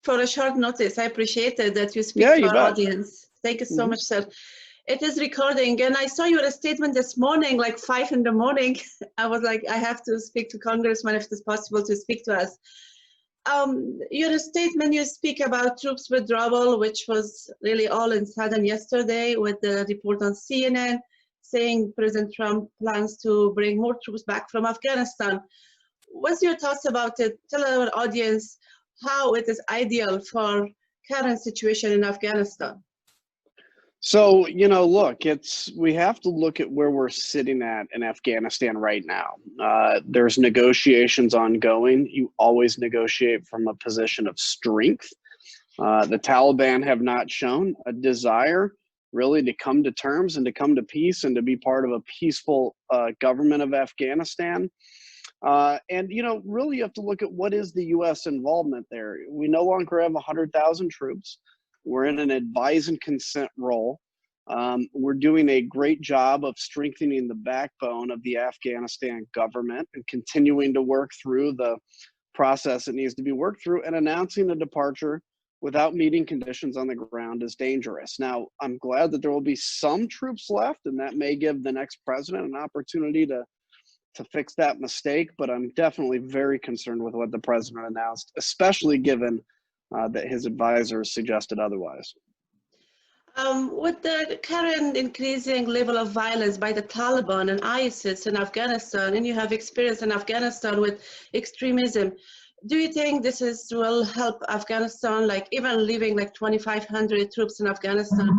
for a short notice. I appreciate it that you speak Yeah, to you our bet. audience. Thank you so much, sir. It is recording, and I saw your statement this morning, like 5 in the morning. I was like, I have to speak to Congressman if it's possible to speak to us. Your statement, you speak about troops withdrawal, which was really all in sudden yesterday with the report on CNN saying President Trump plans to bring more troops back from Afghanistan. What's your thoughts about it? Tell our audience how it is ideal for current situation in Afghanistan. So, look, we have to look at where we're sitting at in Afghanistan right now. There's negotiations ongoing. You always negotiate from a position of strength. The Taliban have not shown a desire really to come to terms and to come to peace and to be part of a peaceful government of Afghanistan. And, really you have to look at what is the U.S. involvement there. We no longer have 100,000 troops. We're in an advise and consent role. We're doing a great job of strengthening the backbone of the Afghanistan government and continuing to work through the process that needs to be worked through, and announcing a departure without meeting conditions on the ground is dangerous. Now, I'm glad that there will be some troops left, and that may give the next president an opportunity to fix that mistake, but I'm definitely very concerned with what the president announced, especially given that his advisors suggested otherwise. With the current increasing level of violence by the Taliban and ISIS in Afghanistan, and you have experience in Afghanistan with extremism, do you think this will help Afghanistan, like even leaving like 2,500 troops in Afghanistan?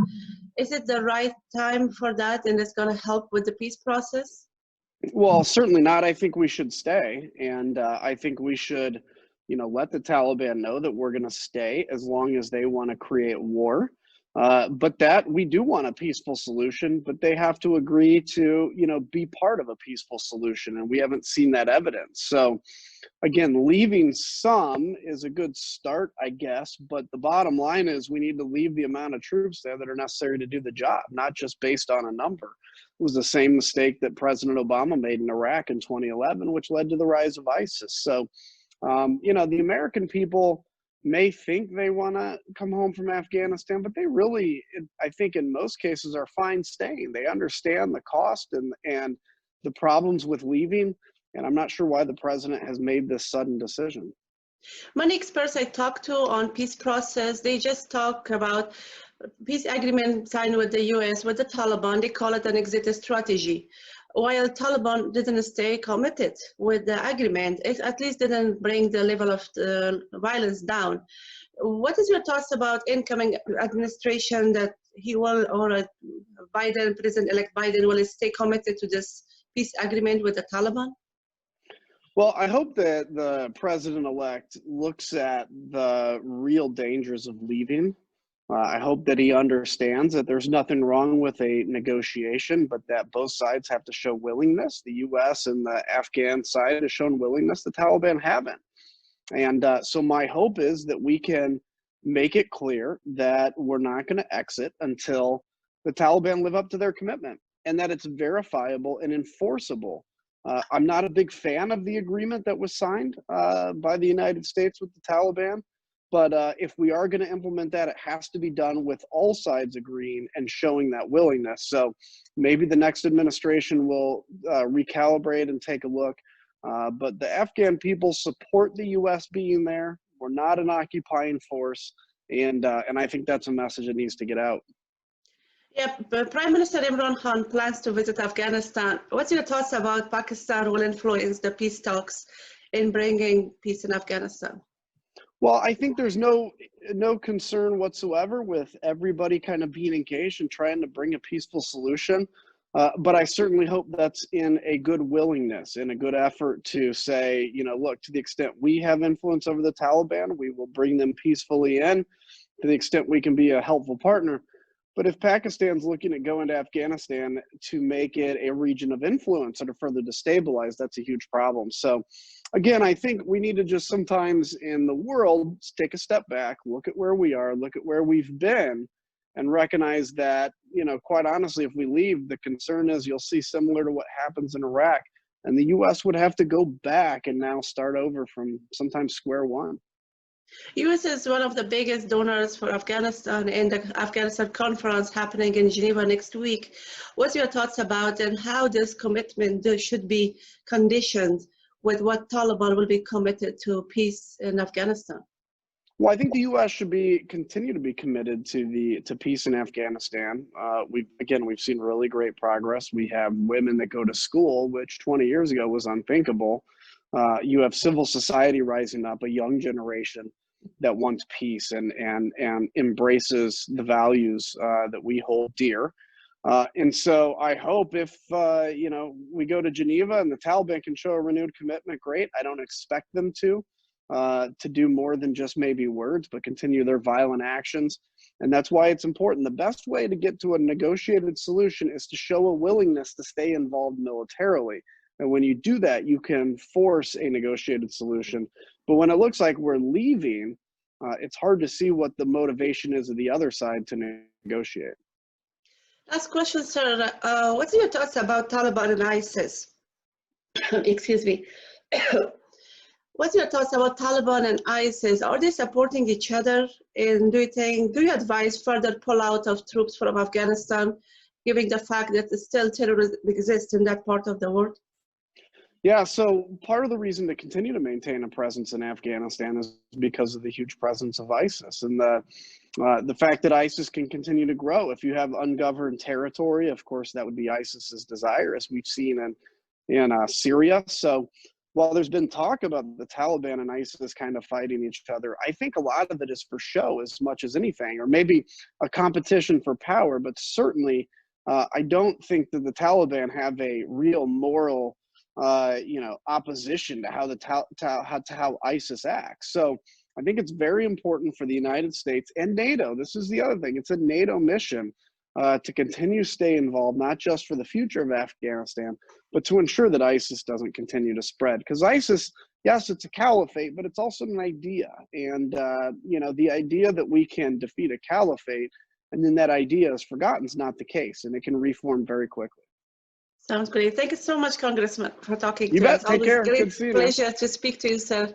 Is it the right time for that, and it's going to help with the peace process? Well, certainly not. I think we should stay, and I think we should, let the Taliban know that we're going to stay as long as they want to create war. But that we do want a peaceful solution, but they have to agree to, be part of a peaceful solution, and we haven't seen that evidence. So, again, leaving some is a good start, I guess, but the bottom line is we need to leave the amount of troops there that are necessary to do the job, not just based on a number. It was the same mistake that President Obama made in Iraq in 2011, which led to the rise of ISIS. So, the American people may think they want to come home from Afghanistan, but they really, I think in most cases, are fine staying. They understand the cost and the problems with leaving, and I'm not sure why the president has made this sudden decision. Many experts I talk to on peace process, they just talk about peace agreement signed with the US, with the Taliban. They call it an exit strategy. While Taliban didn't stay committed with the agreement, it at least didn't bring the level of violence down. What is your thoughts about incoming administration that he will, or Biden, President-elect Biden will stay committed to this peace agreement with the Taliban? Well, I hope that the president-elect looks at the real dangers of leaving. I hope that he understands that there's nothing wrong with a negotiation, but that both sides have to show willingness. The U.S. and the Afghan side has shown willingness. The Taliban haven't. And so my hope is that we can make it clear that we're not going to exit until the Taliban live up to their commitment, and that it's verifiable and enforceable. I'm not a big fan of the agreement that was signed by the United States with the Taliban. But if we are going to implement that, it has to be done with all sides agreeing and showing that willingness. So maybe the next administration will recalibrate and take a look. But the Afghan people support the U.S. being there. We're not an occupying force. And I think that's a message that needs to get out. Yeah, Prime Minister Imran Khan plans to visit Afghanistan. What's your thoughts about Pakistan will influence the peace talks in bringing peace in Afghanistan? Well, I think there's no concern whatsoever with everybody kind of being engaged and trying to bring a peaceful solution. But I certainly hope that's in a good willingness, in a good effort to say, look, to the extent we have influence over the Taliban, we will bring them peacefully in. To the extent we can be a helpful partner. But if Pakistan's looking at going to Afghanistan to make it a region of influence or to further destabilize, that's a huge problem. So again, I think we need to just sometimes in the world take a step back, look at where we are, look at where we've been, and recognize that, quite honestly, if we leave, the concern is you'll see similar to what happens in Iraq, and the U.S. would have to go back and now start over from sometimes square one. U.S. is one of the biggest donors for Afghanistan in the Afghanistan conference happening in Geneva next week. What's your thoughts about and how this commitment should be conditioned with what Taliban will be committed to peace in Afghanistan? Well, I think the U.S. should continue to be committed to peace in Afghanistan. We've seen really great progress. We have women that go to school, which 20 years ago was unthinkable. You have civil society rising up, a young generation that wants peace and embraces the values that we hold dear. And so I hope if we go to Geneva and the Taliban can show a renewed commitment, great. I don't expect them to do more than just maybe words, but continue their violent actions. And that's why it's important. The best way to get to a negotiated solution is to show a willingness to stay involved militarily. And when you do that, you can force a negotiated solution. But when it looks like we're leaving, it's hard to see what the motivation is of the other side to negotiate. Last question, sir. What's your thoughts about Taliban and ISIS? Excuse me. What's your thoughts about Taliban and ISIS? Are they supporting each other? And do you advise further pullout of troops from Afghanistan, given the fact that still terrorism exists in that part of the world? Yeah, so part of the reason to continue to maintain a presence in Afghanistan is because of the huge presence of ISIS and the fact that ISIS can continue to grow. If you have ungoverned territory, of course, that would be ISIS's desire, as we've seen in Syria. So while there's been talk about the Taliban and ISIS kind of fighting each other, I think a lot of it is for show as much as anything, or maybe a competition for power. But certainly, I don't think that the Taliban have a real moral opposition to how ISIS acts. So I think it's very important for the United States and NATO. This is the other thing. It's a NATO mission to continue to stay involved, not just for the future of Afghanistan, but to ensure that ISIS doesn't continue to spread. Because ISIS, yes, it's a caliphate, but it's also an idea. And, the idea that we can defeat a caliphate and then that idea is forgotten is not the case, and it can reform very quickly. Sounds great. Thank you so much, Congressman, for talking to us. Take care. Great Good seeing you. Pleasure to speak to you, sir.